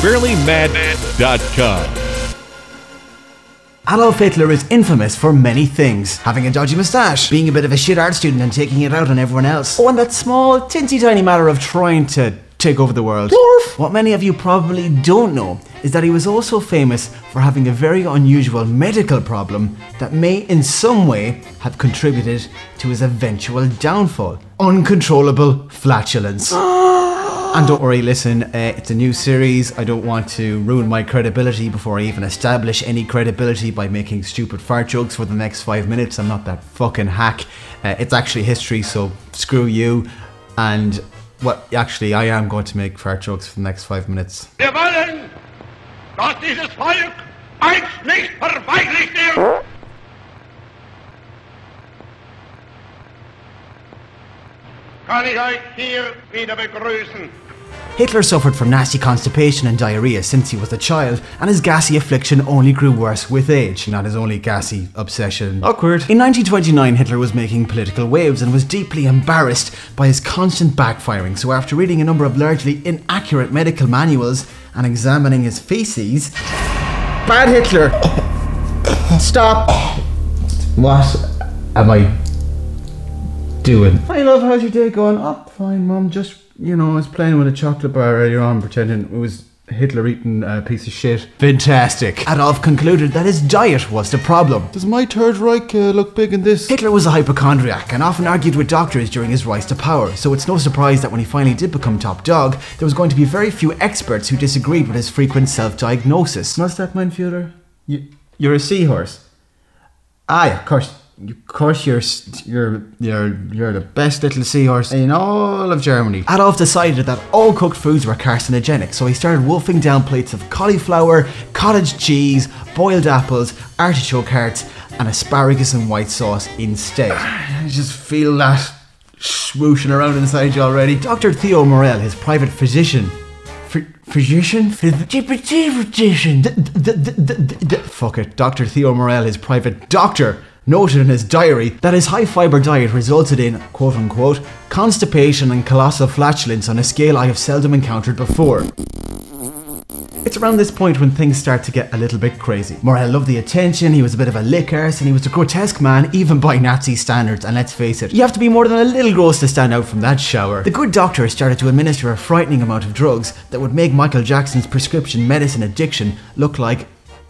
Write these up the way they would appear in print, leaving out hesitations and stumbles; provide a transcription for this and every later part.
FairlyMad.com. Adolf Hitler is infamous for many things. Having a dodgy moustache, being a bit of a shit art student and taking it out on everyone else. Oh, and that small, tinsy tiny matter of trying to take over the world. Dwarf. What many of you probably don't know is that he was also famous for having a very unusual medical problem that may in some way have contributed to his eventual downfall. Uncontrollable flatulence. And don't worry, listen, it's a new series. I don't want to ruin my credibility before I even establish any credibility by making stupid fart jokes for the next 5 minutes. I'm not that fucking hack. It's actually history, so screw you. And, well, actually, I am going to make fart jokes for the next 5 minutes. Wir wollen, dass dieses Volk eins nicht verweichlicht wird. Kann ich euch hier wieder begrüßen. Hitler suffered from nasty constipation and diarrhea since he was a child, and his gassy affliction only grew worse with age. Not his only gassy obsession. Awkward. In 1929, Hitler was making political waves and was deeply embarrassed by his constant backfiring, so after reading a number of largely inaccurate medical manuals and examining his feces... Bad Hitler! Stop! What am I doing? Hi love, how's your day going? Oh, fine mum, just, you know, I was playing with a chocolate bar earlier on pretending it was Hitler eating a piece of shit. Fantastic. Adolf concluded that his diet was the problem. Does my Third Reich look big in this? Hitler was a hypochondriac and often argued with doctors during his rise to power, so it's no surprise that when he finally did become top dog, there was going to be very few experts who disagreed with his frequent self-diagnosis. What's that, mein Führer? You're a seahorse. Ah, yeah, of course you're the best little seahorse in all of Germany. Adolf decided that all cooked foods were carcinogenic, so he started wolfing down plates of cauliflower, cottage cheese, boiled apples, artichoke hearts, and asparagus and white sauce instead. I just feel that swooshing around inside you already. Dr. Theo Morel, his private physician. Physician? Fuck it. Dr. Theo Morel, his private doctor, noted in his diary that his high fibre diet resulted in, quote unquote, constipation and colossal flatulence on a scale I have seldom encountered before. It's around this point when things start to get a little bit crazy. Morel loved the attention, he was a bit of a lick arse, and he was a grotesque man even by Nazi standards, and let's face it, you have to be more than a little gross to stand out from that shower. The good doctor started to administer a frightening amount of drugs that would make Michael Jackson's prescription medicine addiction look like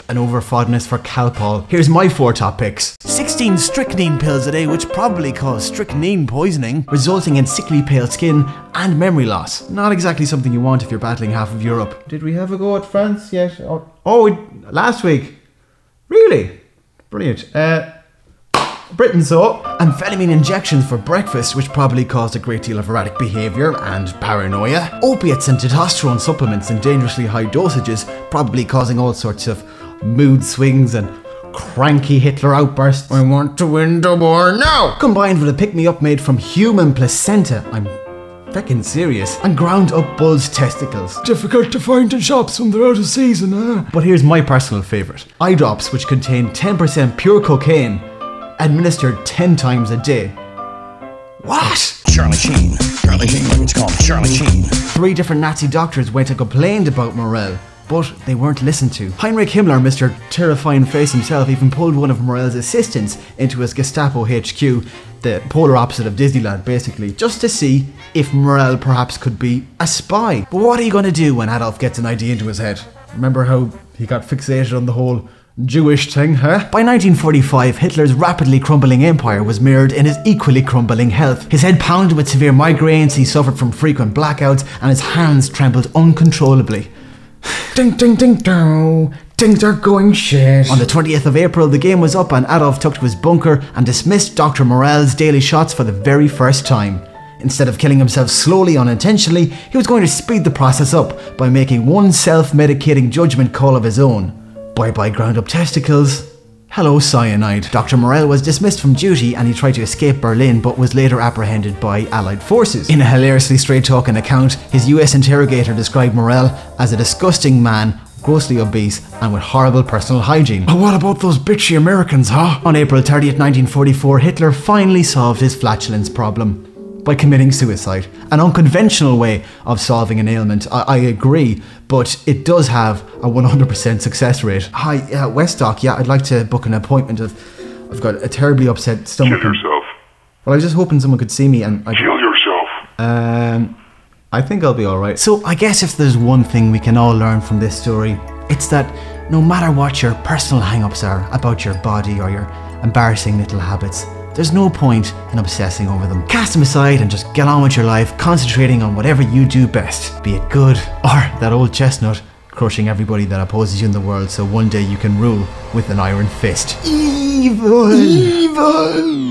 an over-fondness for Calpol. Here's my 4 top picks. 16 strychnine pills a day, which probably cause strychnine poisoning, resulting in sickly pale skin and memory loss. Not exactly something you want if you're battling half of Europe. Did we have a go at France yet? Last week. Really? Brilliant. Britain so. Amphetamine injections for breakfast, which probably caused a great deal of erratic behaviour and paranoia. Opiates and testosterone supplements in dangerously high dosages, probably causing all sorts of mood swings and cranky Hitler outbursts. I want to win the war now! Combined with a pick-me-up made from human placenta. I'm feckin' serious. And ground up bull's testicles. Difficult to find in shops when they're out of season, huh? But here's my personal favourite. Eye drops, which contain 10% pure cocaine, administered 10 times a day. What? Charlie Sheen, it's called Charlie Sheen. 3 different Nazi doctors went and complained about Morel, but they weren't listened to. Heinrich Himmler, Mr. Terrifying Face himself, even pulled one of Morel's assistants into his Gestapo HQ, the polar opposite of Disneyland basically, just to see if Morel perhaps could be a spy. But what are you going to do when Adolf gets an idea into his head? Remember how he got fixated on the whole Jewish thing, huh? By 1945, Hitler's rapidly crumbling empire was mirrored in his equally crumbling health. His head pounded with severe migraines, he suffered from frequent blackouts, and his hands trembled uncontrollably. Ding ding ding dong, things are going shit. On the 20th of April, the game was up and Adolf took to his bunker and dismissed Dr. Morel's daily shots for the very first time. Instead of killing himself slowly unintentionally, he was going to speed the process up by making one self-medicating judgment call of his own. Bye-bye ground-up testicles. Hello cyanide. Dr. Morel was dismissed from duty and he tried to escape Berlin but was later apprehended by Allied forces. In a hilariously straight-talking account, his US interrogator described Morel as a disgusting man, grossly obese and with horrible personal hygiene. But what about those bitchy Americans, huh? On April 30th, 1944, Hitler finally solved his flatulence problem. by committing suicide. An unconventional way of solving an ailment, I agree, but it does have a 100% success rate. Hi, Westdoc, yeah, I'd like to book an appointment. I've got a terribly upset stomach. Kill yourself. Well, I was just hoping someone could see me and Kill yourself. I think I'll be alright. So I guess if there's one thing we can all learn from this story, it's that no matter what your personal hang-ups are about your body or your embarrassing little habits, there's no point in obsessing over them. Cast them aside and just get on with your life, concentrating on whatever you do best, be it good or that old chestnut, crushing everybody that opposes you in the world so one day you can rule with an iron fist. Evil! Evil!